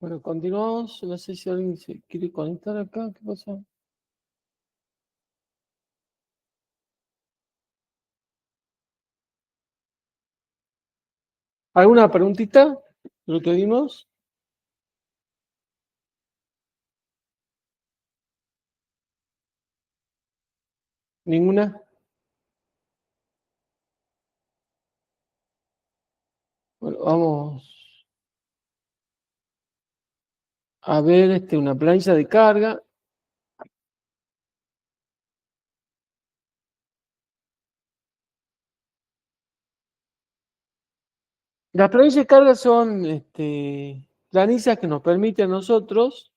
Bueno, continuamos. No sé si alguien se quiere conectar acá. ¿Qué pasa? ¿Alguna preguntita? ¿Lo que vimos? ¿Ninguna? Bueno, vamos a ver una planilla de carga. Las planillas de carga son planillas que nos permiten a nosotros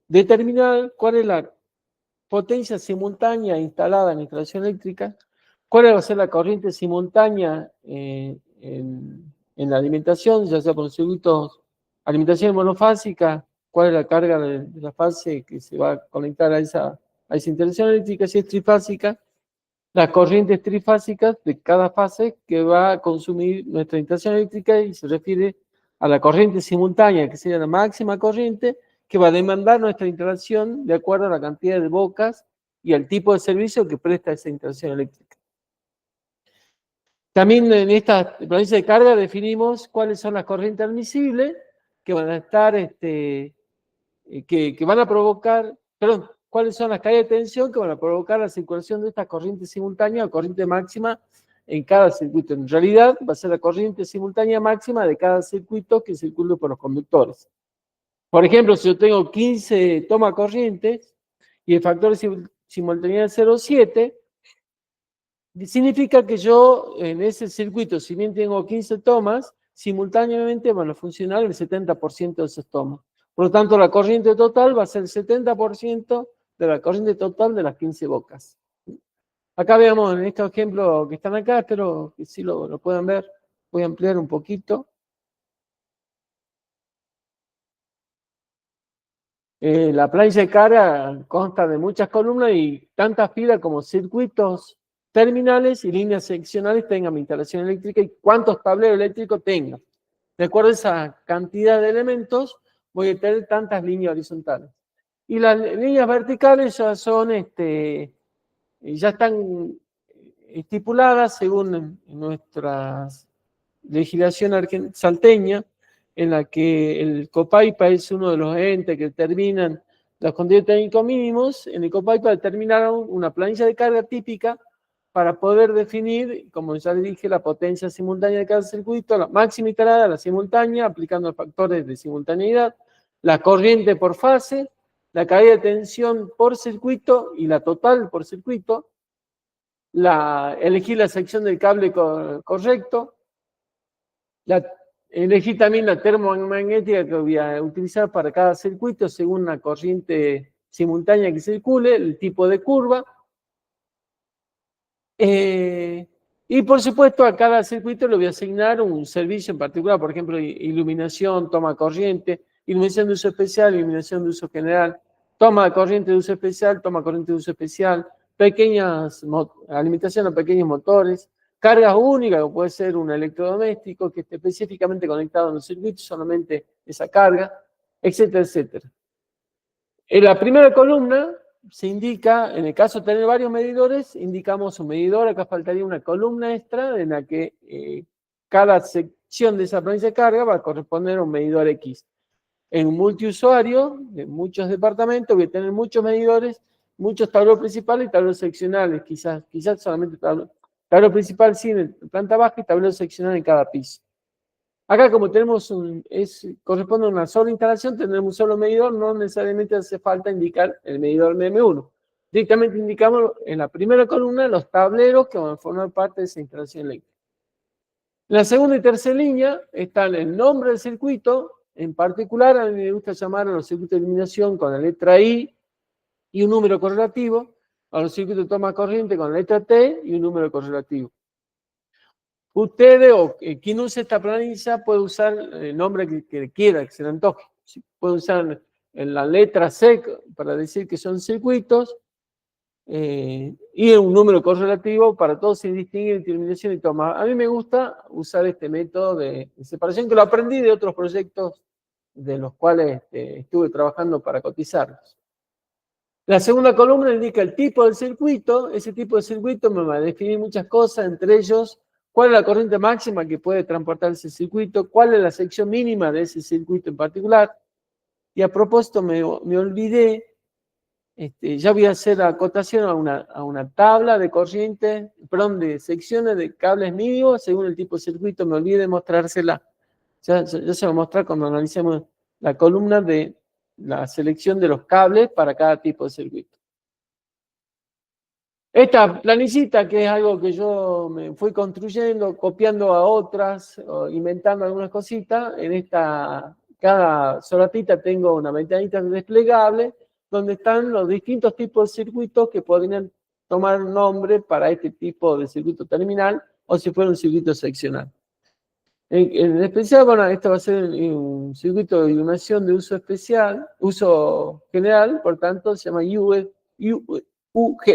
determinar cuál es la potencia simultánea instalada en la instalación eléctrica, cuál va a ser la corriente simultánea en la alimentación, ya sea por los circuitos alimentación monofásica, cuál es la carga de la fase que se va a conectar a esa instalación eléctrica, si es trifásica, las corrientes trifásicas de cada fase que va a consumir nuestra instalación eléctrica y se refiere a la corriente simultánea, que sería la máxima corriente que va a demandar nuestra instalación de acuerdo a la cantidad de bocas y al tipo de servicio que presta esa instalación eléctrica. También en esta planilla de carga definimos cuáles son las corrientes admisibles que van a estar, que van a provocar, perdón, cuáles son las caídas de tensión que van a provocar la circulación de estas corrientes simultáneas o corriente máxima en cada circuito. En realidad va a ser la corriente simultánea máxima de cada circuito que circule por los conductores. Por ejemplo, si yo tengo 15 tomas corrientes y el factor de simultaneidad es 0,7, significa que yo en ese circuito, si bien tengo 15 tomas, simultáneamente van a funcionar el 70% de esas tomas. Por lo tanto, la corriente total va a ser el 70% de la corriente total de las 15 bocas. Acá veamos en estos ejemplos que están acá, espero que sí lo puedan ver. Voy a ampliar un poquito. La planilla de carga consta de muchas columnas y tantas filas como circuitos terminales y líneas seccionales tenga mi instalación eléctrica y cuántos tableros eléctricos tenga. De acuerdo a esa cantidad de elementos, voy a tener tantas líneas horizontales. Y las líneas verticales ya son, ya están estipuladas según nuestra legislación salteña, en la que el COPAIPA es uno de los entes que determinan los contenidos técnicos mínimos. En el COPAIPA determinaron una planilla de carga típica para poder definir, como ya le dije, la potencia simultánea de cada circuito, la máxima instalada, la simultánea, aplicando factores de simultaneidad, la corriente por fase, la caída de tensión por circuito y la total por circuito, elegir la sección del cable correcto, elegí también la termomagnética que voy a utilizar para cada circuito según la corriente simultánea que circule, el tipo de curva. Y por supuesto a cada circuito le voy a asignar un servicio en particular, por ejemplo, iluminación, toma corriente, iluminación de uso especial, iluminación de uso general, toma de corriente de uso especial, toma corriente de uso especial, alimentación a pequeños motores, cargas únicas, que puede ser un electrodoméstico que esté específicamente conectado en los circuitos, solamente esa carga, etcétera, etcétera. En la primera columna se indica, en el caso de tener varios medidores, indicamos un medidor, acá faltaría una columna extra en la que cada sección de esa planilla de carga va a corresponder a un medidor X. En un multiusuario, de muchos departamentos, voy a tener muchos medidores, muchos tableros principales y tableros seccionales, quizás solamente tablero principal sí en planta baja y tablero seccional en cada piso. Acá como tenemos corresponde a una sola instalación, tenemos un solo medidor, no necesariamente hace falta indicar el medidor MM1. Directamente indicamos en la primera columna los tableros que van a formar parte de esa instalación eléctrica. En la segunda y tercera línea están el nombre del circuito, en particular a mí me gusta llamar a los circuitos de iluminación con la letra I y un número correlativo, a los circuitos de toma corriente con la letra T y un número correlativo. Ustedes o quien use esta planilla puede usar el nombre que quiera, que se le antoje. Puede usar la letra C para decir que son circuitos, y un número correlativo para todos sin distinguir entre iluminación y toma. A mí me gusta usar este método de separación que lo aprendí de otros proyectos de los cuales estuve trabajando para cotizarlos. La segunda columna indica el tipo del circuito. Ese tipo de circuito me va a definir muchas cosas, entre ellos cuál es la corriente máxima que puede transportar ese circuito, cuál es la sección mínima de ese circuito en particular. Y a propósito me olvidé, ya voy a hacer acotación a una tabla de corriente, perdón, de secciones de cables mínimos según el tipo de circuito. Me olvidé de mostrársela. Ya se va a mostrar cuando analicemos la columna de la selección de los cables para cada tipo de circuito. Esta planillita, que es algo que yo me fui construyendo, copiando a otras, inventando algunas cositas, cada solatita tengo una ventanita desplegable donde están los distintos tipos de circuitos que podrían tomar nombre para este tipo de circuito terminal o si fuera un circuito seccional. En especial, bueno, esto va a ser un circuito de iluminación de uso especial, uso general, por tanto se llama UG.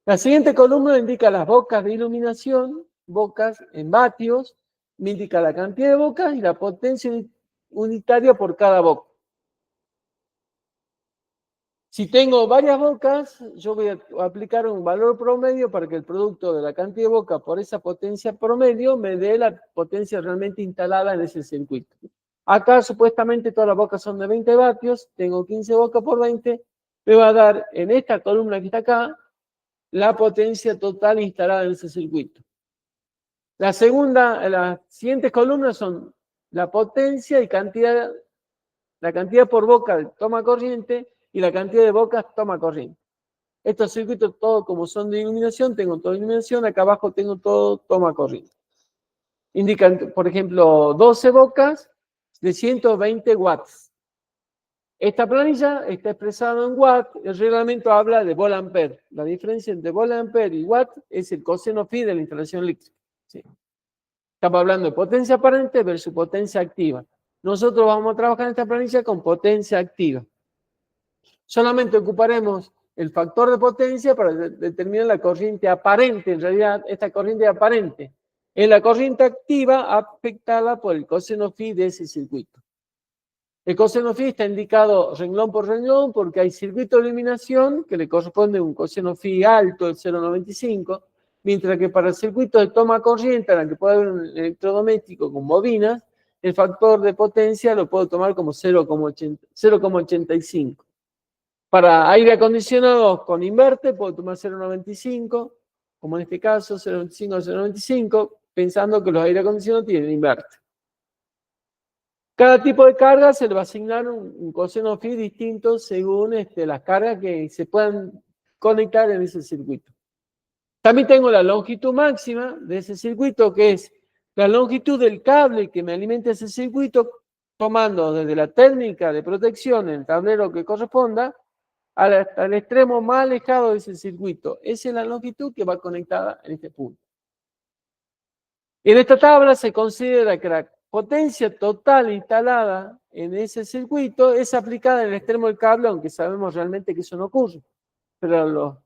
La siguiente columna indica las bocas de iluminación, bocas en vatios, me indica la cantidad de bocas y la potencia unitaria por cada boca. Si tengo varias bocas, yo voy a aplicar un valor promedio para que el producto de la cantidad de bocas por esa potencia promedio me dé la potencia realmente instalada en ese circuito. Acá supuestamente todas las bocas son de 20 vatios, tengo 15 bocas por 20, me va a dar en esta columna que está acá la potencia total instalada en ese circuito. Las siguientes columnas son la potencia y cantidad, la cantidad por boca de toma corriente y la cantidad de bocas toma corriente. Estos circuitos todos como son de iluminación, tengo toda iluminación, acá abajo tengo todo toma corriente. Indican, por ejemplo, 12 bocas de 120 watts. Esta planilla está expresada en watt, el reglamento habla de volt-ampere. La diferencia entre volt-ampere y watt es el coseno phi de la instalación eléctrica. ¿Sí? Estamos hablando de potencia aparente versus potencia activa. Nosotros vamos a trabajar en esta planilla con potencia activa. Solamente ocuparemos el factor de potencia para determinar la corriente aparente. En realidad, esta corriente aparente es la corriente activa afectada por el coseno phi de ese circuito. El coseno phi está indicado renglón por renglón porque hay circuitos de iluminación que le corresponde un coseno phi alto, el 0,95, mientras que para el circuito de toma corriente, en el que puede haber un electrodoméstico con bobinas, el factor de potencia lo puedo tomar como 0,85. Para aire acondicionado con inverter puedo tomar 0,95, como en este caso 0,95 a 0,95, pensando que los aire acondicionados tienen inverter. Cada tipo de carga se le va a asignar un coseno phi distinto según las cargas que se puedan conectar en ese circuito. También tengo la longitud máxima de ese circuito, que es la longitud del cable que me alimenta ese circuito, tomando desde la técnica de protección en el tablero que corresponda hasta el extremo más alejado de ese circuito. Esa es la longitud que va conectada en este punto. En esta tabla se considera que la potencia total instalada en ese circuito es aplicada en el extremo del cable, aunque sabemos realmente que eso no ocurre. Pero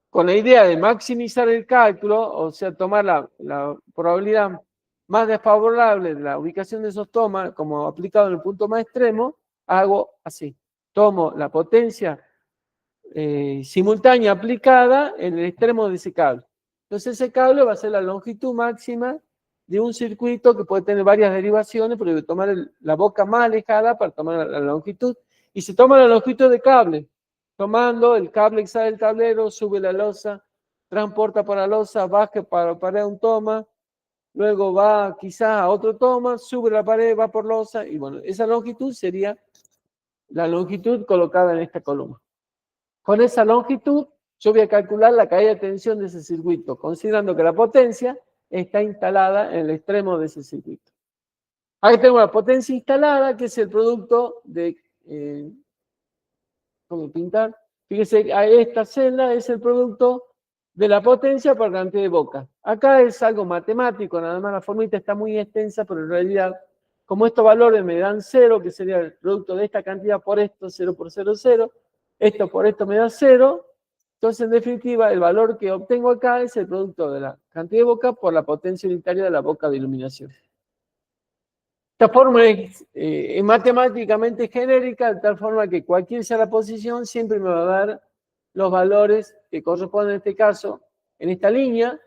con la idea de maximizar el cálculo, o sea, tomar la probabilidad más desfavorable de la ubicación de esos tomas, como aplicado en el punto más extremo, hago así. Tomo la potencia simultánea aplicada en el extremo de ese cable. Entonces ese cable va a ser la longitud máxima de un circuito que puede tener varias derivaciones, pero hay que tomar la boca más alejada para tomar la longitud. Y se toma la longitud de cable, tomando el cable que sale del tablero, sube la losa, transporta para la losa, baja para un toma, luego va quizás a otro toma, sube la pared, va por losa, y bueno, esa longitud sería la longitud colocada en esta columna. Con esa longitud, yo voy a calcular la caída de tensión de ese circuito, considerando que la potencia está instalada en el extremo de ese circuito. Aquí tengo la potencia instalada, que es el producto de... ¿cómo pintar? Fíjese, esta celda es el producto de la potencia por cantidad de bocas. Acá es algo matemático, nada más la formita está muy extensa, pero en realidad, como estos valores me dan 0, que sería el producto de esta cantidad por esto, 0 por 0, 0, esto por esto me da 0. Entonces, en definitiva, el valor que obtengo acá es el producto de la cantidad de boca por la potencia unitaria de la boca de iluminación. Esta fórmula es matemáticamente genérica, de tal forma que cualquier sea la posición, siempre me va a dar los valores que corresponden en este caso, en esta línea.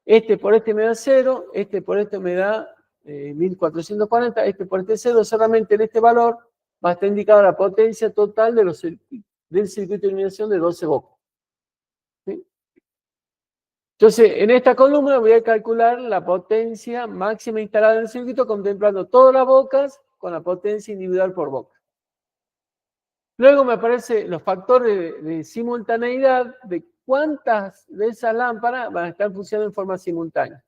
Este por este me da 0, este por este me da 1440, este por este 0, solamente en este valor va a estar indicada la potencia total del circuito de iluminación de 12 bocas. ¿Sí? Entonces, en esta columna voy a calcular la potencia máxima instalada en el circuito, contemplando todas las bocas con la potencia individual por boca. Luego me aparecen los factores de simultaneidad de cuántas de esas lámparas van a estar funcionando en forma simultánea.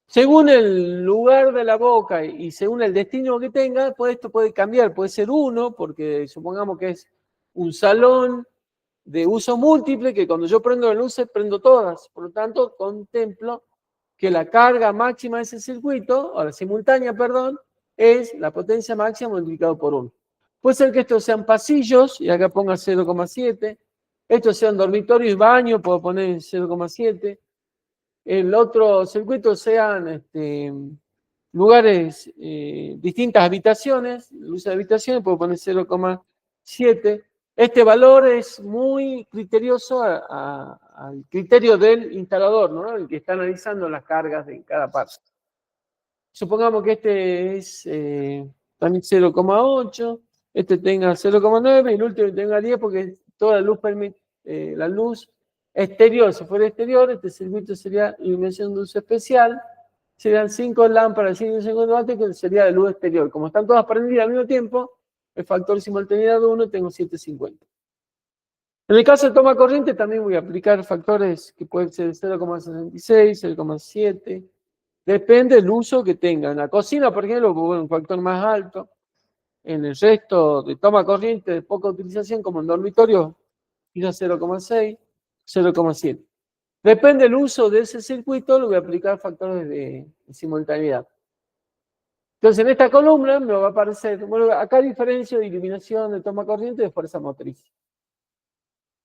Según el lugar de la boca y según el destino que tenga, pues esto puede cambiar. Puede ser 1, porque supongamos que es un salón de uso múltiple, que cuando yo prendo las luces, prendo todas. Por lo tanto, contemplo que la carga máxima de ese circuito, o la simultánea, perdón, es la potencia máxima multiplicado por 1. Puede ser que estos sean pasillos, y acá ponga 0,7. Estos sean dormitorios y baños, puedo poner 0,7. El otro circuito sean lugares, distintas habitaciones, luces de habitaciones, puedo poner 0,7. Este valor es muy criterioso al criterio del instalador, ¿no? El que está analizando las cargas de cada parte. Supongamos que este es también 0,8, este tenga 0,9 y el último tenga 10 porque toda la luz permite, la luz exterior, si fuera exterior, este circuito sería iluminación de uso especial, serían 5 lámparas de 150 vatios que sería de luz exterior. Como están todas prendidas al mismo tiempo, el factor de simultaneidad de 1 tengo 750. En el caso de toma corriente también voy a aplicar factores que pueden ser 0,66, 0,7, depende del uso que tenga. En la cocina, por ejemplo, un factor más alto. En el resto de toma corriente de poca utilización, como en dormitorio, quizás 0,6, 0,7. Depende del uso de ese circuito, le voy a aplicar factores de simultaneidad. Entonces, en esta columna me va a aparecer, bueno, acá diferencia de iluminación de toma corriente de fuerza motriz.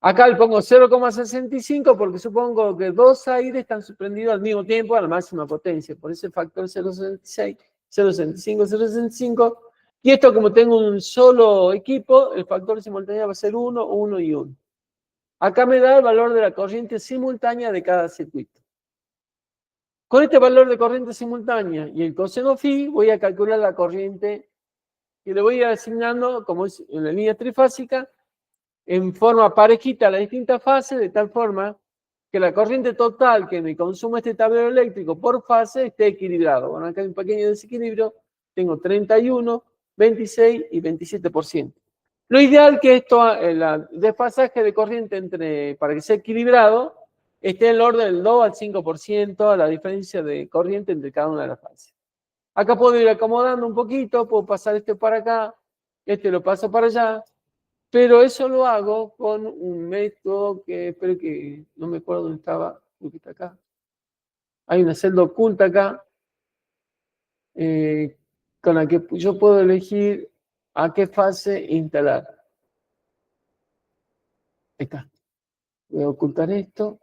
Acá le pongo 0,65 porque supongo que dos aires están suspendidos al mismo tiempo a la máxima potencia. Por ese factor 0,66, 0,65, 0,65. Y esto, como tengo un solo equipo, el factor de simultaneidad va a ser 1, 1 y 1. Acá me da el valor de la corriente simultánea de cada circuito. Con este valor de corriente simultánea y el coseno phi, voy a calcular la corriente que le voy a ir asignando, como es en la línea trifásica, en forma parejita a las distintas fases, de tal forma que la corriente total que me consume este tablero eléctrico por fase esté equilibrado. Bueno, acá hay un pequeño desequilibrio, tengo 31, 26 y 27%. Lo ideal que esto, el desfasaje de corriente para que sea equilibrado, esté en el orden del 2 al 5% a la diferencia de corriente entre cada una de las fases. Acá puedo ir acomodando un poquito, puedo pasar este para acá, este lo paso para allá, pero eso lo hago con un método que espero que no me acuerdo dónde estaba, creo que está acá. Hay una celda oculta acá, con la que yo puedo elegir a qué fase instalar. Ahí está. Voy a ocultar esto.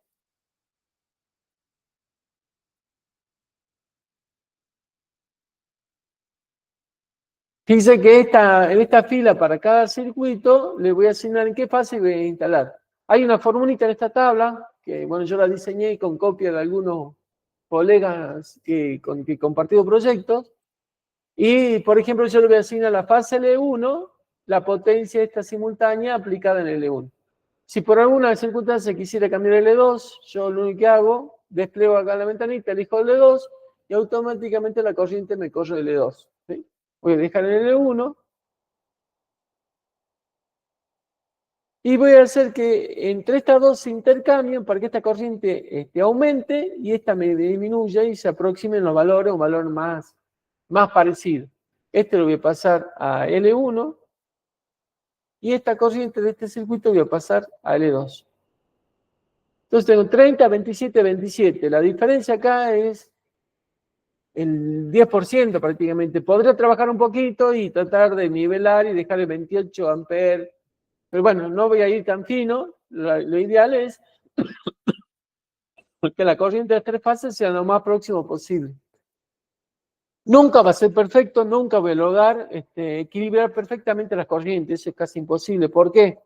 Fíjense que en esta fila para cada circuito le voy a asignar en qué fase voy a instalar. Hay una formulita en esta tabla, que bueno, yo la diseñé con copia de algunos colegas con que he compartido proyectos. Y, por ejemplo, yo le voy a asignar la fase L1, la potencia esta simultánea aplicada en L1. Si por alguna circunstancia quisiera cambiar L2, yo lo único que hago, despliego acá la ventanita, elijo L2 y automáticamente la corriente me corre L2. ¿Sí? Voy a dejar el L1 y voy a hacer que entre estas dos se intercambien para que esta corriente aumente y esta me disminuya y se aproximen los valores, un valor más parecido. Este lo voy a pasar a L1 y esta corriente de este circuito voy a pasar a L2. Entonces tengo 30, 27, 27. La diferencia acá es el 10% prácticamente. Podría trabajar un poquito y tratar de nivelar y dejar el 28 amperes Pero bueno, no voy a ir tan fino. Lo ideal es que la corriente de 3 fases sea lo más próximo posible. Nunca va a ser perfecto, nunca voy a lograr equilibrar perfectamente las corrientes, eso es casi imposible. ¿Por qué?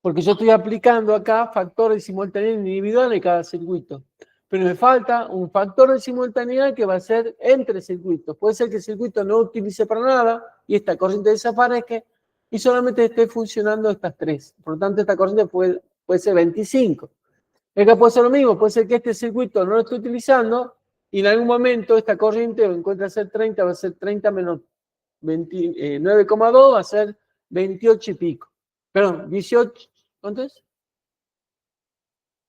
Porque yo estoy aplicando acá factores de simultaneidad individual en cada circuito. Pero me falta un factor de simultaneidad que va a ser entre circuitos. Puede ser que el circuito no utilice para nada y esta corriente desaparezca y solamente esté funcionando estas tres. Por lo tanto, esta corriente puede ser 25. Acá puede ser lo mismo, puede ser que este circuito no lo esté utilizando y en algún momento esta corriente encuentra ser 30, va a ser 30 menos 9,2, va a ser 28 y pico. Perdón, 18, ¿cuánto es?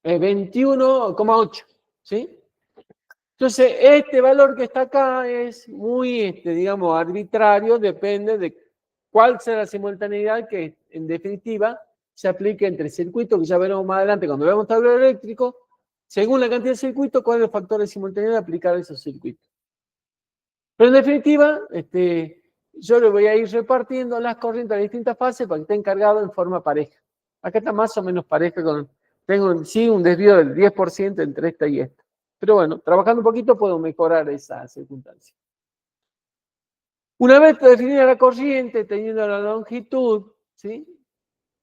21,8, ¿sí? Entonces, este valor que está acá es muy, digamos, arbitrario, depende de cuál sea la simultaneidad que, en definitiva, se aplique entre circuitos, que ya veremos más adelante cuando veamos tablero eléctrico, según la cantidad de circuitos, cuál es el factor de simultaneidad aplicar a esos circuitos. Pero en definitiva, yo le voy a ir repartiendo las corrientes a distintas fases para que estén cargados en forma pareja. Acá está más o menos pareja tengo sí un desvío del 10% entre esta y esta. Pero bueno, trabajando un poquito puedo mejorar esa circunstancia. Una vez definida la corriente, teniendo la longitud, ¿sí?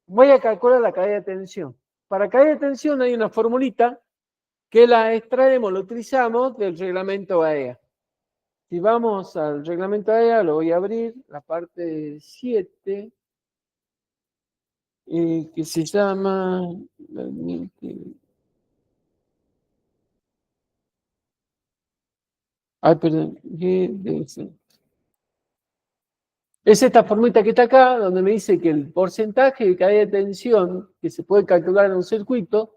Voy a calcular la caída de tensión. Para caída de tensión hay una formulita que la extraemos, la utilizamos del reglamento AEA. Si vamos al reglamento AEA, lo voy a abrir, la parte 7, que se llama... Ay, perdón. Es esta formita que está acá, donde me dice que el porcentaje de caída de tensión que se puede calcular en un circuito,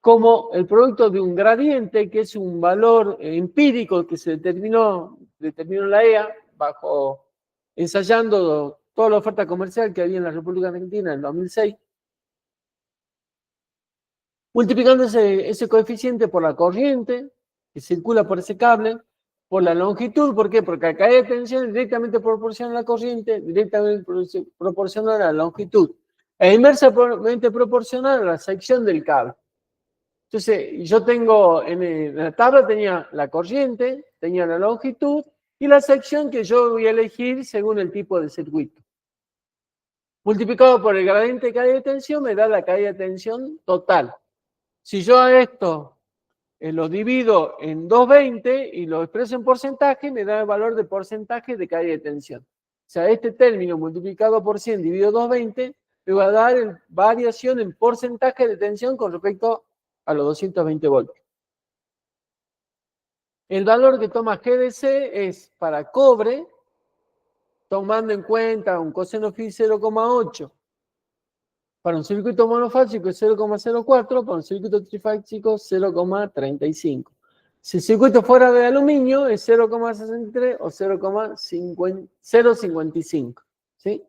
como el producto de un gradiente, que es un valor empírico que se determinó en la EA, ensayando toda la oferta comercial que había en la República Argentina en 2006, multiplicando ese coeficiente por la corriente que circula por ese cable, por la longitud. ¿Por qué? Porque la caída de tensión es directamente proporcional a la corriente, directamente proporcional a la longitud, e inversamente proporcional a la sección del cable. Entonces, yo tengo, en la tabla tenía la corriente, tenía la longitud y la sección que yo voy a elegir según el tipo de circuito. Multiplicado por el gradiente de caída de tensión me da la caída de tensión total. Si yo a esto lo divido en 220 y lo expreso en porcentaje, me da el valor de porcentaje de caída de tensión. O sea, este término multiplicado por 100 dividido 220 me va a dar variación en porcentaje de tensión con respecto a los 220 voltios. El valor que toma GDC es para cobre, tomando en cuenta un coseno phi 0,8. Para un circuito monofásico es 0,04, para un circuito trifásico 0,35. Si el circuito fuera de aluminio es 0,63 o 0,055. ¿Sí?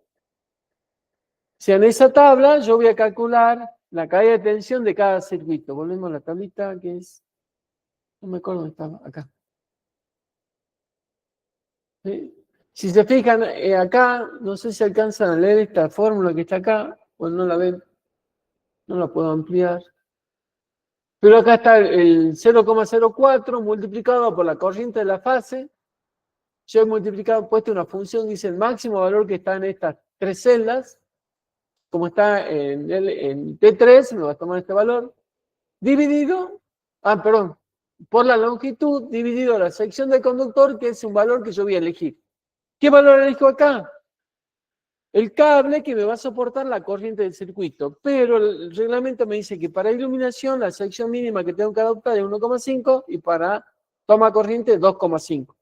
Si en esa tabla yo voy a calcular la caída de tensión de cada circuito. Volvemos a la tablita que es... No me acuerdo dónde estaba, acá. ¿Sí? Si se fijan acá, no sé si alcanzan a leer esta fórmula que está acá, o no la ven, no la puedo ampliar. Pero acá está el 0,04 multiplicado por la corriente de la fase. Yo he multiplicado, puesto una función que dice el máximo valor que está en estas tres celdas. Como está en T3, me va a tomar este valor. Dividido, perdón, por la longitud, dividido la sección del conductor, que es un valor que yo voy a elegir. ¿Qué valor elijo acá? El cable que me va a soportar la corriente del circuito, pero el reglamento me dice que para iluminación la sección mínima que tengo que adoptar es 1,5 y para toma corriente 2,5.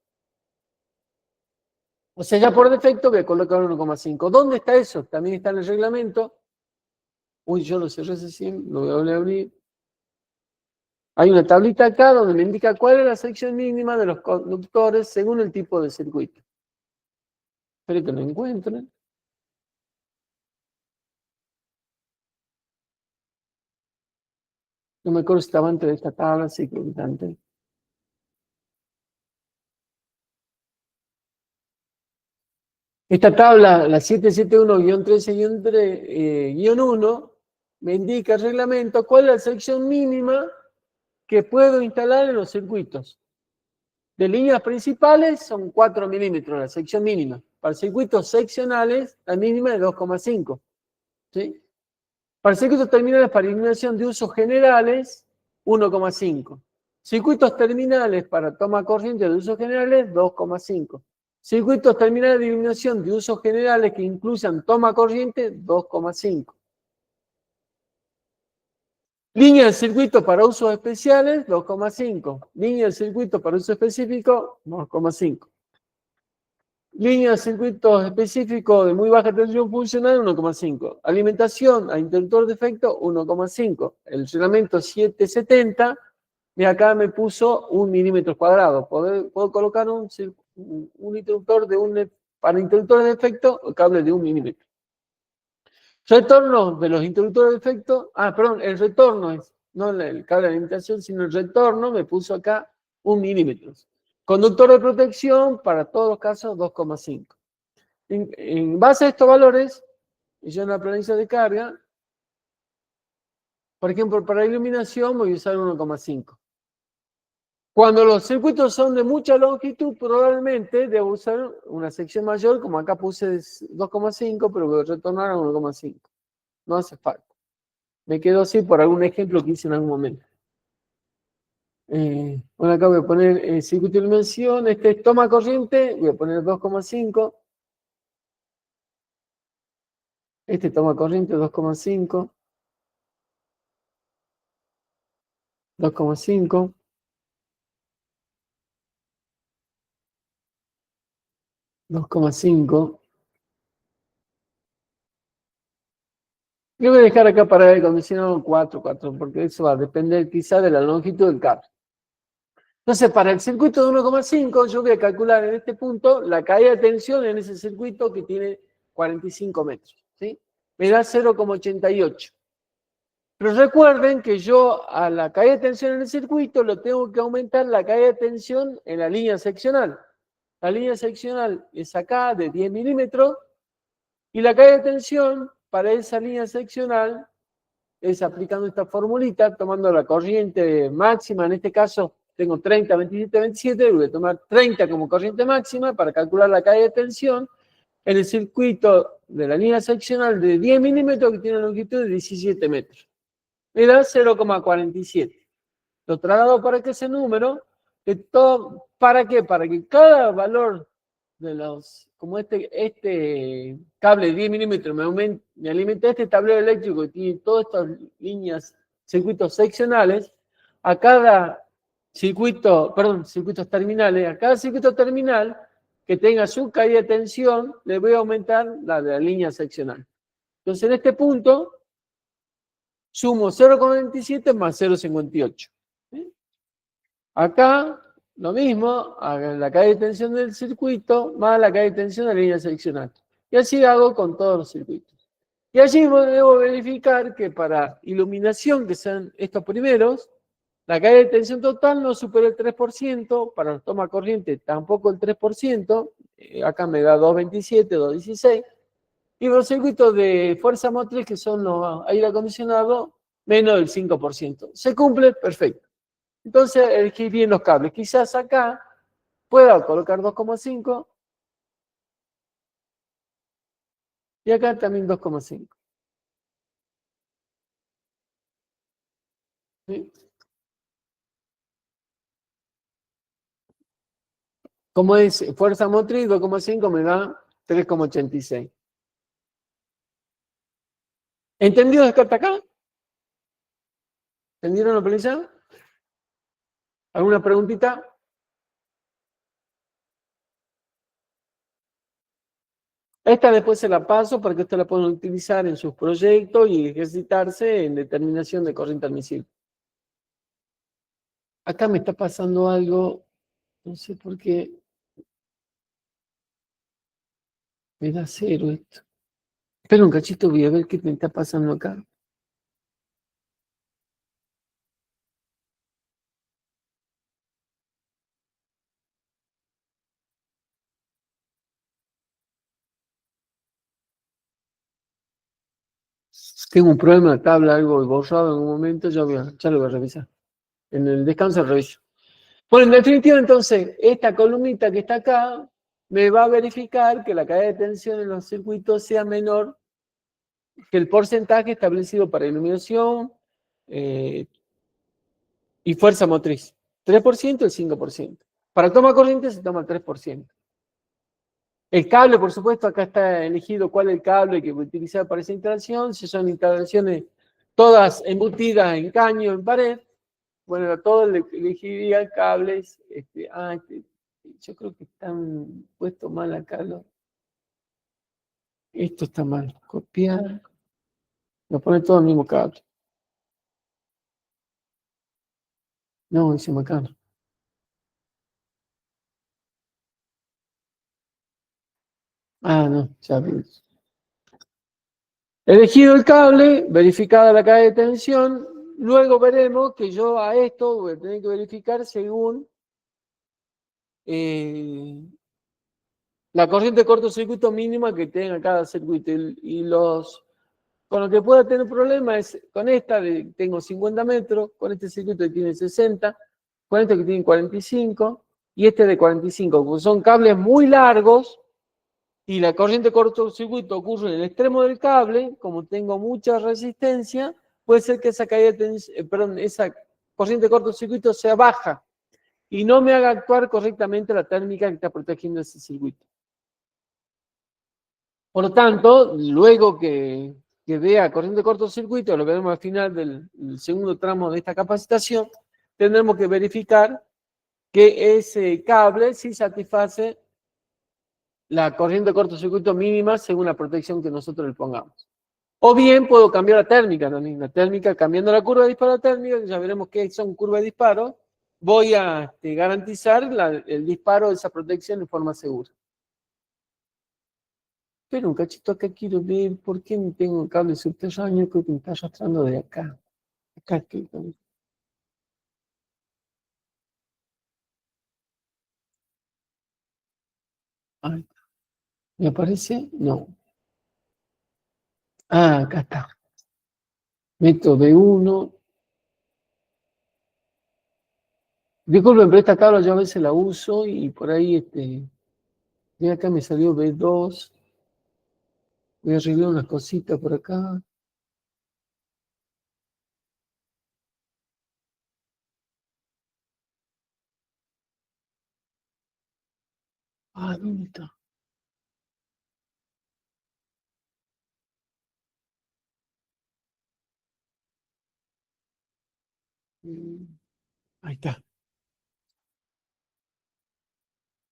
O sea, ya por defecto voy a colocar 1,5. ¿Dónde está eso? También está en el reglamento. Uy, yo lo cerré recién, lo voy a abrir. Hay una tablita acá donde me indica cuál es la sección mínima de los conductores según el tipo de circuito. Espero que lo encuentren. No me acuerdo si estaba antes de esta tabla, sí, creo que antes. Esta tabla, la 771-13-1, me indica el reglamento cuál es la sección mínima que puedo instalar en los circuitos. De líneas principales son 4 milímetros, la sección mínima. Para circuitos seccionales, la mínima es 2,5. ¿Sí? Para circuitos terminales para iluminación de usos generales, 1,5. Circuitos terminales para toma corriente de usos generales, 2,5. Circuitos terminales de iluminación de usos generales que incluyan toma corriente, 2,5. Línea de circuito para usos especiales, 2,5. Línea de circuito para uso específico, 2,5. Línea de circuito específico de muy baja tensión funcional, 1,5. Alimentación a interruptor de efecto, 1,5. El reglamento 770, y acá me puso 1 milímetro cuadrado. Puedo colocar un interruptor para interruptores de efecto, cable de 1 milímetro. Retorno de los interruptores de efecto, perdón, el retorno es, no el cable de alimentación, sino el retorno me puso acá 1 milímetro. Conductor de protección, para todos los casos, 2,5. En base a estos valores, y yo en la planicie de carga, por ejemplo, para iluminación voy a usar 1,5. Cuando los circuitos son de mucha longitud, probablemente debo usar una sección mayor, como acá puse 2,5, pero voy a retornar a 1,5. No hace falta. Me quedo así por algún ejemplo que hice en algún momento. Bueno, acá voy a poner circuito de iluminación, este es toma corriente, voy a poner 2,5. Este toma corriente 2,5. 2,5. 2,5. Yo voy a dejar acá para el acondicionado 4, porque eso va a depender quizá de la longitud del cable. Entonces, para el circuito de 1,5, yo voy a calcular en este punto la caída de tensión en ese circuito que tiene 45 metros. ¿Sí? Me da 0,88. Pero recuerden que yo a la caída de tensión en el circuito lo tengo que aumentar la caída de tensión en la línea seccional. La línea seccional es acá de 10 milímetros y la caída de tensión para esa línea seccional es aplicando esta formulita, tomando la corriente máxima, en este caso tengo 30, 27, 27, voy a tomar 30 como corriente máxima para calcular la caída de tensión en el circuito de la línea seccional de 10 milímetros que tiene una longitud de 17 metros. Me da 0,47. Lo traslado para que ese número, ¿para qué? Para que cada valor de los, como este cable de 10 milímetros me alimenta este tablero eléctrico que tiene todas estas líneas, circuitos seccionales, a cada circuitos terminales, a cada circuito terminal que tenga su caída de tensión, le voy a aumentar la de la línea seccional. Entonces, en este punto, sumo 0,27 más 0,58. ¿Sí? Acá, lo mismo, la caída de tensión del circuito más la caída de tensión de la línea seccional. Y así hago con todos los circuitos. Y allí debo verificar que para iluminación, que sean estos primeros, la caída de tensión total no supera el 3%, para la toma corriente tampoco el 3%, acá me da 2,27, 2,16, y los circuitos de fuerza motriz, que son los aire acondicionado, menos del 5%. ¿Se cumple? Perfecto. Entonces, elegí bien los cables. Quizás acá pueda colocar 2,5 y acá también 2,5. ¿Sí? Como es fuerza motriz, 2,5 me da 3,86. ¿Entendido hasta acá? ¿Entendieron la planilla? ¿Alguna preguntita? Esta después se la paso para que ustedes la puedan utilizar en sus proyectos y ejercitarse en determinación de corriente admisible. Acá me está pasando algo, no sé por qué, me da 0 esto. Espera un cachito, voy a ver qué me está pasando acá. Tengo un problema de tabla, algo borrado en un momento, ya lo voy a revisar. En el descanso reviso. Bueno, en definitiva, entonces, esta columnita que está acá me va a verificar que la caída de tensión en los circuitos sea menor que el porcentaje establecido para iluminación y fuerza motriz. 3% y 5%. Para toma corriente se toma 3%. El cable, por supuesto, acá está elegido cuál es el cable que voy a utilizar para esa instalación. Si son instalaciones todas embutidas en caño, en pared, bueno, a todos le elegiría cables. Yo creo que están puestos mal acá. Esto está mal. Copiar. Nos pone todo el mismo cable. No, dice Macano. Ah, no, ya vi. Elegido el cable, verificada la caída de tensión, luego veremos que yo a esto voy a tener que verificar según la corriente de cortocircuito mínima que tenga cada circuito. Con lo que pueda tener problema es con esta, tengo 50 metros, con este circuito que tiene 60, con este que tiene 45 y este de 45, porque son cables muy largos y la corriente de cortocircuito ocurre en el extremo del cable. Como tengo mucha resistencia, puede ser que esa esa corriente de cortocircuito sea baja y no me haga actuar correctamente la térmica que está protegiendo ese circuito. Por lo tanto, luego que vea corriente de cortocircuito, lo veremos al final del segundo tramo de esta capacitación, tendremos que verificar que ese cable sí satisface la corriente de cortocircuito mínima según la protección que nosotros le pongamos. O bien puedo cambiar la térmica también. La térmica, cambiando la curva de disparo térmica, que ya veremos qué son curvas de disparo, voy a garantizar el disparo de esa protección de forma segura. Pero un cachito acá quiero ver por qué no tengo un cable subterráneo. Creo que me está arrastrando de acá. Acá que ay, ¿me aparece? No. Ah, acá está. Meto B1. Disculpen, pero esta tabla yo a veces la uso y por ahí y acá me salió B2. Voy a arreglar unas cositas por acá. Ah, ¿dónde está? Ahí está.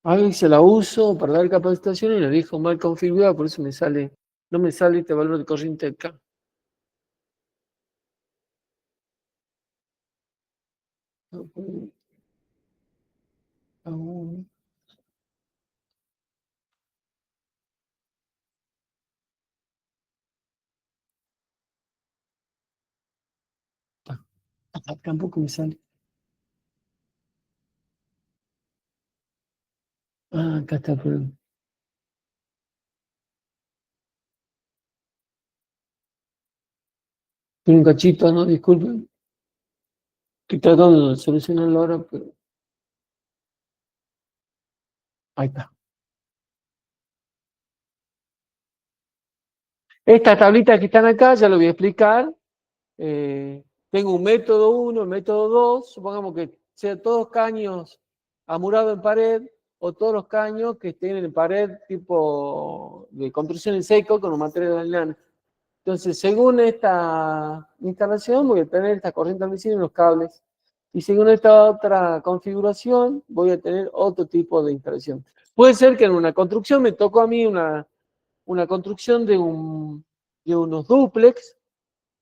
A veces la uso para dar capacitación y la dejo mal configurada, por eso no me sale este valor de corriente acá. Tampoco me sale. Ah, acá está. Tiene un cachito, ¿no? Disculpen. Estoy tratando de solucionarlo ahora, pero ahí está. Estas tablitas que están acá, ya lo voy a explicar. Tengo un método 1, método 2, supongamos que sean todos caños amurados en pared o todos los caños que estén en pared tipo de construcción en seco con un material aislante. Entonces, según esta instalación, voy a tener esta corriente admisible en los cables. Y según esta otra configuración, voy a tener otro tipo de instalación. Puede ser que en una construcción me tocó a mí una construcción de unos dúplex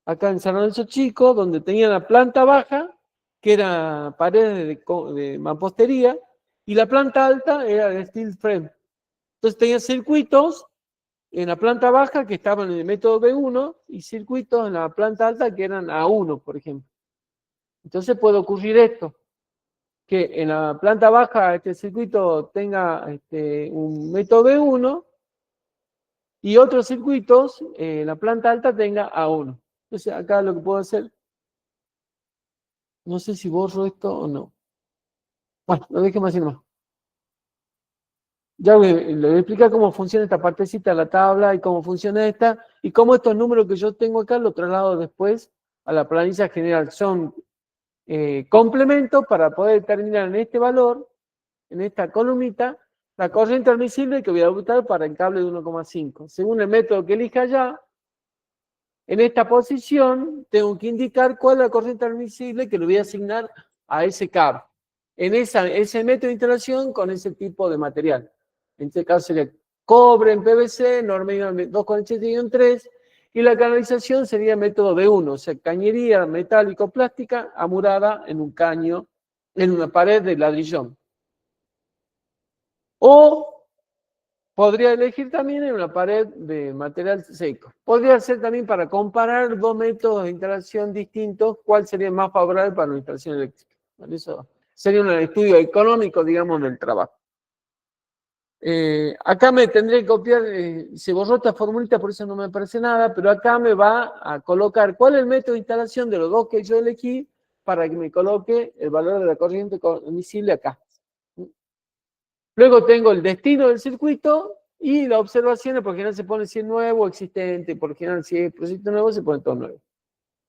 acá en San Lorenzo Chico, donde tenía la planta baja, que era paredes de mampostería, y la planta alta era de steel frame. Entonces tenía circuitos en la planta baja que estaban en el método B1 y circuitos en la planta alta que eran A1, por ejemplo. Entonces puede ocurrir esto, que en la planta baja este circuito tenga un método B1 y otros circuitos en la planta alta tenga A1. Entonces acá lo que puedo hacer, no sé si borro esto o no. Bueno, lo dejemos así nomás. Ya le voy a explicar cómo funciona esta partecita de la tabla y cómo funciona esta, y cómo estos números que yo tengo acá los traslado después a la planilla general. Son complementos para poder determinar en este valor, en esta columnita, la corriente admisible que voy a adoptar para el cable de 1,5. Según el método que elija ya, en esta posición tengo que indicar cuál es la corriente admisible que le voy a asignar a ese cable. En ese método de instalación con ese tipo de material. En este caso sería cobre en PVC, norma 2,81,3, y la canalización sería método B1, o sea, cañería metálico-plástica amurada en un caño, en una pared de ladrillón. O podría elegir también en una pared de material seco. Podría ser también para comparar dos métodos de instalación distintos, cuál sería más favorable para una instalación eléctrica. Por eso sería un estudio económico, digamos, del trabajo. Acá me tendré que copiar, se borró esta formulita, por eso no me aparece nada, pero acá me va a colocar cuál es el método de instalación de los dos que yo elegí para que me coloque el valor de la corriente admisible acá. Luego tengo el destino del circuito y las observaciones, por general se pone si es nuevo o existente, por general si es proyecto nuevo se pone todo nuevo.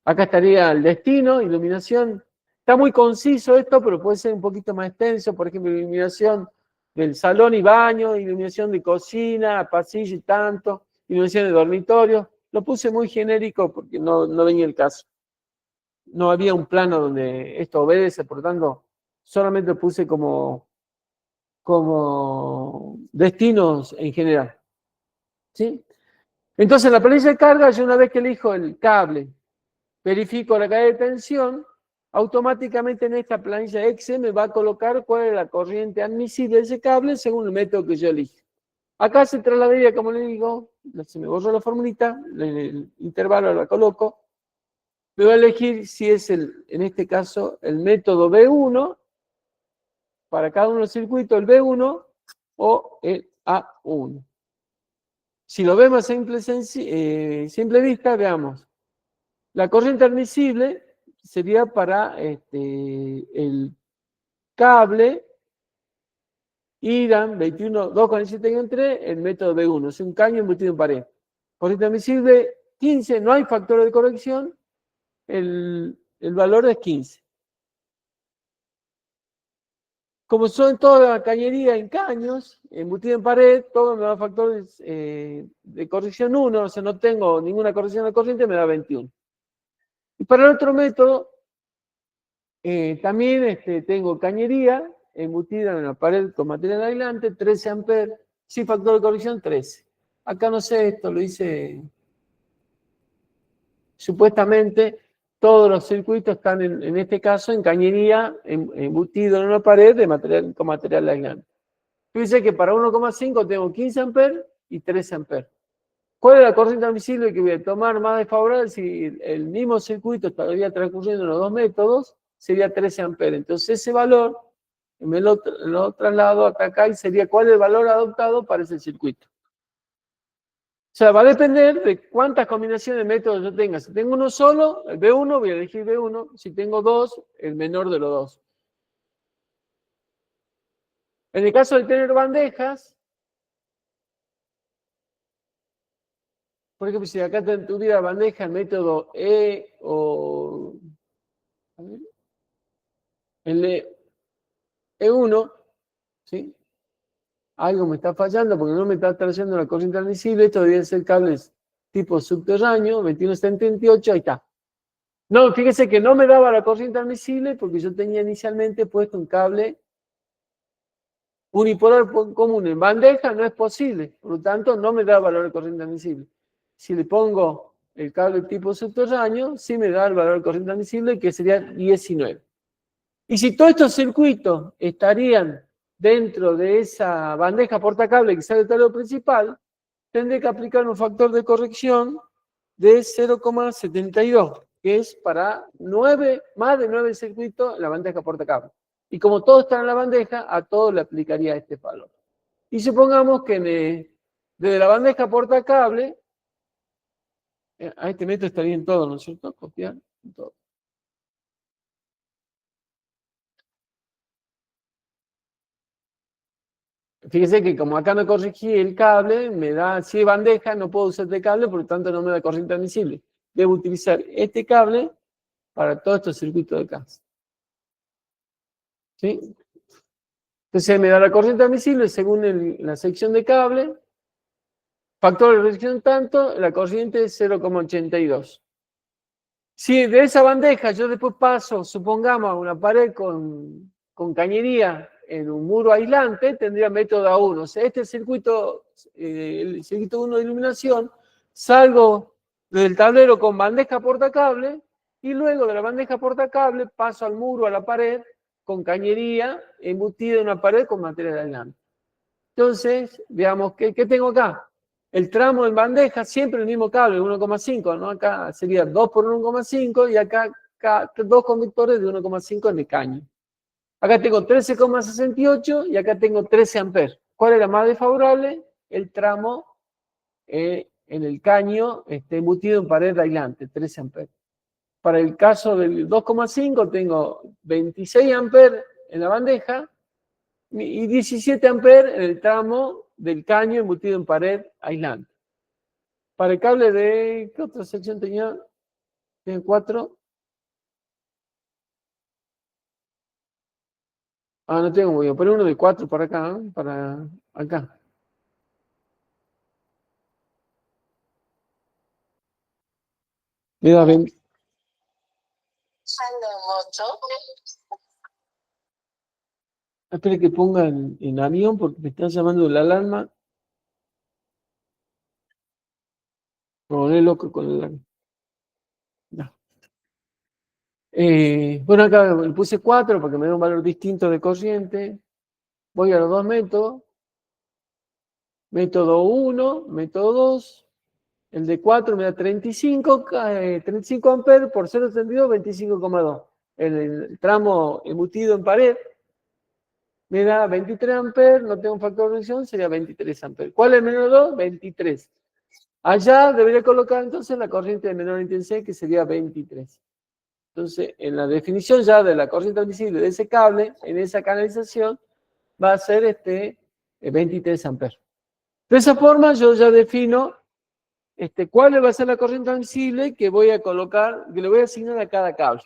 Acá estaría el destino, iluminación. Está muy conciso esto, pero puede ser un poquito más extenso, por ejemplo, iluminación del salón y baño, iluminación de cocina, pasillo y tanto, iluminación de dormitorio. Lo puse muy genérico porque no venía el caso. No había un plano donde esto obedece, por lo tanto, solamente puse como destinos en general. ¿Sí? Entonces, en la planilla de carga, yo una vez que elijo el cable, verifico la cadena de tensión, automáticamente en esta planilla Excel me va a colocar cuál es la corriente admisible de ese cable según el método que yo elija. Acá se trasladaría, como le digo, se me borró la formulita, el intervalo la coloco, me va a elegir si es en este caso, el método B1, para cada uno de los circuitos, el B1 o el A1. Si lo vemos a simple vista, veamos. La corriente admisible sería para el cable IRAM 21.247-3, el método B1, es un caño embutido en pared. Corriente admisible 15, no hay factor de corrección, el valor es 15. Como son toda cañería en caños, embutida en pared, todo me da factores de corrección 1, o sea, no tengo ninguna corrección de corriente, me da 21. Y para el otro método, también tengo cañería embutida en la pared con material aislante, 13 amperes, sin factor de corrección 13. Acá no sé, esto lo hice supuestamente. Todos los circuitos están en este caso en cañería embutido en una pared con material aislante. Fíjense que para 1,5 tengo 15 amperes y 13 amperes. ¿Cuál es la corriente admisible que voy a tomar más desfavorable si el mismo circuito estaría transcurriendo en los dos métodos? Sería 13 amperes. Entonces ese valor me lo traslado acá y sería cuál es el valor adoptado para ese circuito. O sea, va a depender de cuántas combinaciones de métodos yo tenga. Si tengo uno solo, el B1, voy a elegir B1. Si tengo dos, el menor de los dos. En el caso de tener bandejas, por ejemplo, si acá tuviera bandeja el método E o el E1, ¿sí? Algo me está fallando porque no me está trayendo la corriente admisible. Esto deben ser cables tipo subterráneo, 2178, ahí está. No, fíjese que no me daba la corriente admisible porque yo tenía inicialmente puesto un cable unipolar común en bandeja, no es posible. Por lo tanto, no me da valor de corriente admisible. Si le pongo el cable tipo subterráneo, sí me da el valor de corriente admisible, que sería 19. Y si todos estos circuitos estarían dentro de esa bandeja portacable que sale del tablero principal, tendré que aplicar un factor de corrección de 0,72, que es para más de 9 circuitos en la bandeja portacable. Y como todos están en la bandeja, a todos le aplicaría este valor. Y supongamos que desde la bandeja portacable, A este método está bien todo, ¿no es cierto? Copiar todo. Fíjese que como acá no corregí el cable, me da, si es bandeja, no puedo usar este cable, por lo tanto no me da corriente admisible. Debo utilizar este cable para todos estos circuitos de acá. ¿Sí? Entonces me da la corriente admisible según la sección de cable. Factor de reducción tanto, la corriente es 0,82. Si de esa bandeja yo después paso, supongamos, a una pared con cañería en un muro aislante, tendría método A1. O sea, este es el circuito 1 de iluminación, salgo del tablero con bandeja portacable y luego de la bandeja portacable paso al muro, a la pared, con cañería embutida en una pared con material aislante. Entonces, veamos, ¿qué tengo acá? El tramo en bandeja, siempre el mismo cable, 1,5, ¿no? Acá sería 2 por 1,5 y acá dos conductores de 1,5 en el caño. Acá tengo 13,68 y acá tengo 13 amperes. ¿Cuál es la más desfavorable? El tramo en el caño embutido en pared aislante, 13 amperes. Para el caso del 2,5 tengo 26 amperes en la bandeja y 17 amperes en el tramo del caño embutido en pared aislante. Para el cable de... ¿Qué otra sección tenía? Tiene 4. Ah, no tengo, voy a poner uno de 4 para acá, ¿eh? Para acá. Me da 20. Espera que ponga en avión porque me están llamando la alarma. Me volé loco con el alarma. No. Bueno, acá le puse 4 porque me da un valor distinto de corriente. Voy a los dos métodos. Método 1, método 2. El de 4 me da 35 amperes por 0,32, 25,2. El tramo embutido en pared me da 23 amperes, no tengo un factor de reducción, sería 23 amperes. ¿Cuál es el menor 2? 23. Allá debería colocar entonces la corriente de menor intensidad, que sería 23. Entonces, en la definición ya de la corriente admisible de ese cable, en esa canalización, va a ser 23 amperes. De esa forma yo ya defino cuál va a ser la corriente admisible que voy a colocar, que le voy a asignar a cada cable.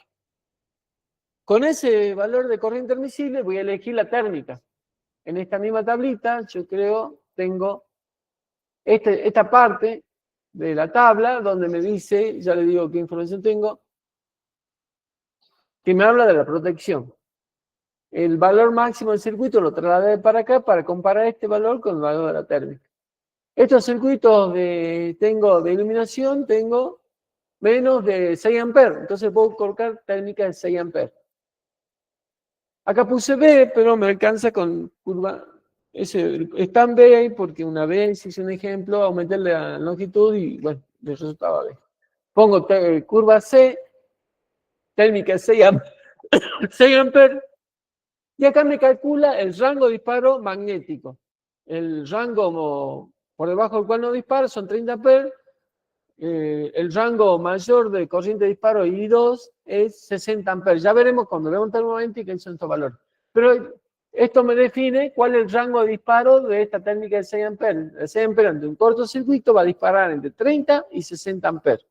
Con ese valor de corriente admisible voy a elegir la térmica. En esta misma tablita, yo creo, tengo esta parte de la tabla donde me dice, ya le digo qué información tengo, que me habla de la protección. El valor máximo del circuito lo trasladé para acá para comparar este valor con el valor de la térmica. Estos circuitos de iluminación tengo menos de 6 amperes, entonces puedo colocar térmica de 6 amperes. Acá puse B, pero me alcanza con curva. Está en B ahí porque una vez hice un ejemplo, aumenté la longitud y bueno, el resultado B. Pongo curva C, térmica de 6 amperes, 6 amperes, y acá me calcula el rango de disparo magnético. El rango por debajo del cual no disparo son 30 amperes. El rango mayor de corriente de disparo I2 es 60 amperes. Ya veremos cuando veamos el momento y qué son estos valores. Pero esto me define cuál es el rango de disparo de esta técnica de 6 amperes. El 6 amperes ante un cortocircuito va a disparar entre 30 y 60 amperes.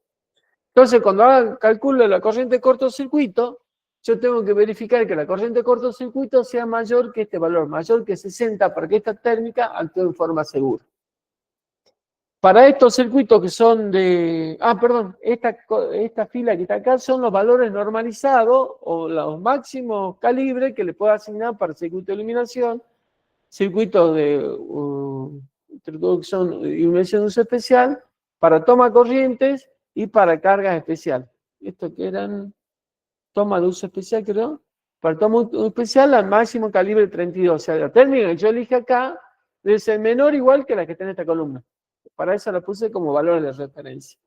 Entonces, cuando calculo la corriente de cortocircuito, yo tengo que verificar que la corriente de cortocircuito sea mayor que este valor, mayor que 60, para que esta térmica actúe en forma segura. Para estos circuitos que son de... perdón, esta fila que está acá son los valores normalizados o los máximos calibres que le puedo asignar para circuito de iluminación, circuitos de introducción de iluminación de uso especial, para toma corrientes y para cargas especiales. Estos que eran toma de uso especial, creo. Para toma de uso especial al máximo calibre 32. O sea, la térmica que yo elige acá debe ser menor o igual que la que está en esta columna. Para eso la puse como valor de referencia.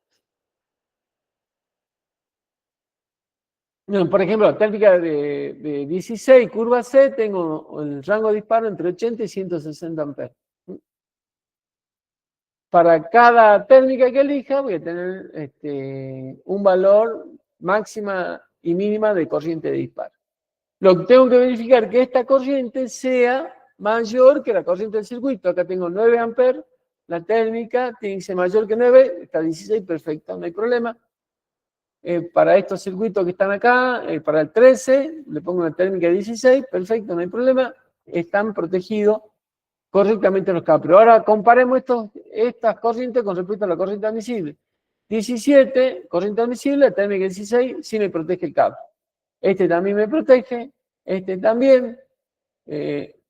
Bueno, por ejemplo, la térmica de 16, curva C, tengo el rango de disparo entre 80 y 160 amperes. Para cada térmica que elija voy a tener un valor máxima y mínima de corriente de disparo. Lo que tengo que verificar es que esta corriente sea mayor que la corriente del circuito. Acá tengo 9 amperes, la térmica tiene que ser mayor que 9, está 16, perfecto, no hay problema. Para estos circuitos que están acá, para el 13, le pongo una térmica de 16, perfecto, no hay problema, están protegidos correctamente los cables. Pero ahora comparemos estas corrientes con respecto a la corriente admisible. 17, corriente admisible, la térmica 16, sí me protege el cable. Este también me protege, este también,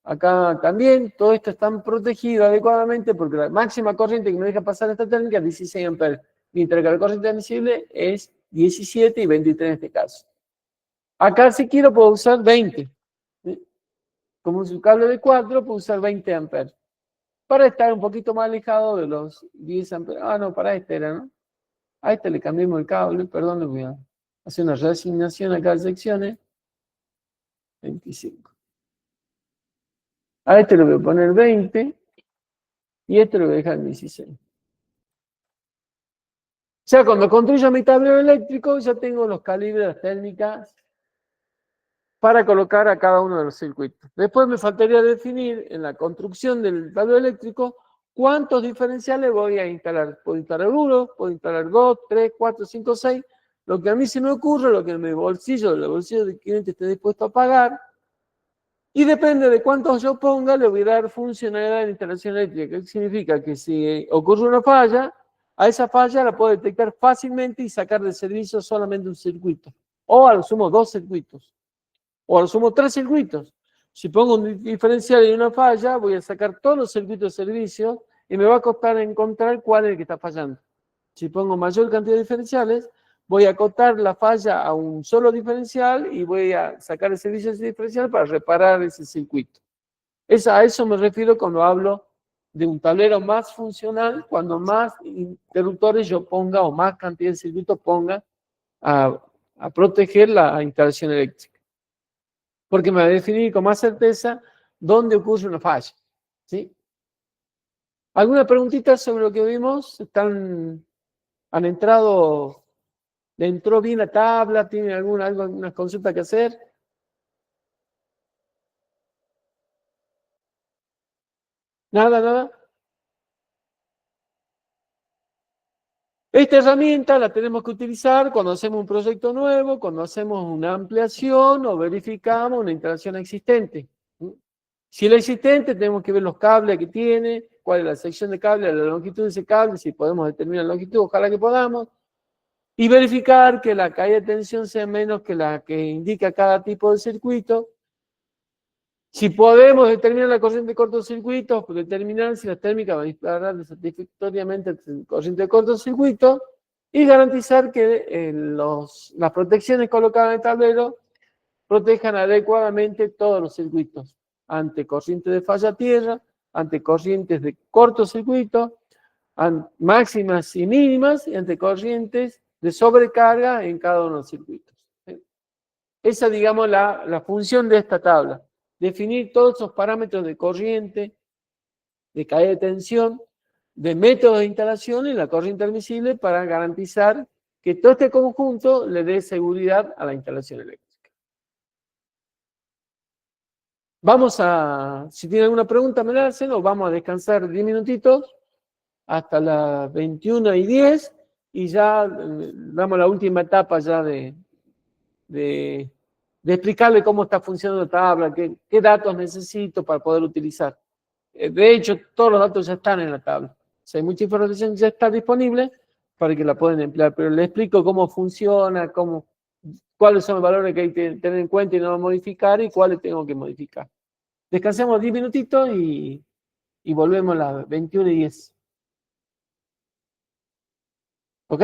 acá también, todo esto está protegido adecuadamente porque la máxima corriente que me deja pasar esta térmica es 16 amperes, mientras que la corriente admisible es 17 y 23 en este caso. Acá si quiero puedo usar 20. ¿Sí? Como un cable de 4 puedo usar 20 amperes. Para estar un poquito más alejado de los 10 amperes. Ah, no, para este era, ¿no? A este le cambiamos el cable, perdón, le voy a hacer una reasignación acá de secciones. 25. A este le voy a poner 20 y este lo voy a dejar en 16. Ya cuando construya mi tablero eléctrico, ya tengo los calibres, las térmicas para colocar a cada uno de los circuitos. Después me faltaría definir en la construcción del tablero eléctrico cuántos diferenciales voy a instalar. Puedo instalar 1, puedo instalar 2, 3, 4, 5, 6. Lo que a mí se me ocurre, lo que en mi bolsillo, el bolsillo del cliente esté dispuesto a pagar. Y depende de cuántos yo ponga, le voy a dar funcionalidad de la instalación eléctrica. ¿Qué significa? Que si ocurre una falla, a esa falla la puedo detectar fácilmente y sacar de servicio solamente un circuito. O a lo sumo 2 circuitos. O a lo sumo 3 circuitos. Si pongo un diferencial y una falla, voy a sacar todos los circuitos de servicio y me va a costar encontrar cuál es el que está fallando. Si pongo mayor cantidad de diferenciales, voy a acotar la falla a un solo diferencial y voy a sacar el servicio de ese diferencial para reparar ese circuito. A eso me refiero cuando hablo de un tablero más funcional, cuando más interruptores yo ponga o más cantidad de circuitos ponga a proteger la instalación eléctrica. Porque me va a definir con más certeza dónde ocurre una falla. ¿Sí? ¿Alguna preguntita sobre lo que vimos? ¿Han entrado? ¿Le entró bien la tabla? ¿Tienen alguna consulta que hacer? Nada, nada. Esta herramienta la tenemos que utilizar cuando hacemos un proyecto nuevo, cuando hacemos una ampliación o verificamos una instalación existente. Si la existente, tenemos que ver los cables que tiene, cuál es la sección de cable, la longitud de ese cable, si podemos determinar la longitud, ojalá que podamos, y verificar que la caída de tensión sea menos que la que indica cada tipo de circuito. Si podemos determinar la corriente de cortocircuito, determinar si la térmica va a disparar satisfactoriamente el corriente de cortocircuito y garantizar que las protecciones colocadas en el tablero protejan adecuadamente todos los circuitos ante corrientes de falla a tierra, ante corrientes de cortocircuito, máximas y mínimas y ante corrientes de sobrecarga en cada uno de los circuitos. Esa, digamos, la función de esta tabla. Definir todos esos parámetros de corriente, de caída de tensión, de métodos de instalación y la corriente admisible para garantizar que todo este conjunto le dé seguridad a la instalación eléctrica. Si tienen alguna pregunta me la hacen o vamos a descansar 10 minutitos hasta las 21:10 y ya damos la última etapa ya de explicarle cómo está funcionando la tabla, qué datos necesito para poder utilizar. De hecho, todos los datos ya están en la tabla. O sea, hay mucha información que ya está disponible para que la puedan emplear, pero les explico cómo funciona, cuáles son los valores que hay que tener en cuenta y no modificar y cuáles tengo que modificar. Descansemos 10 minutitos y volvemos a las 21:10. ¿Ok?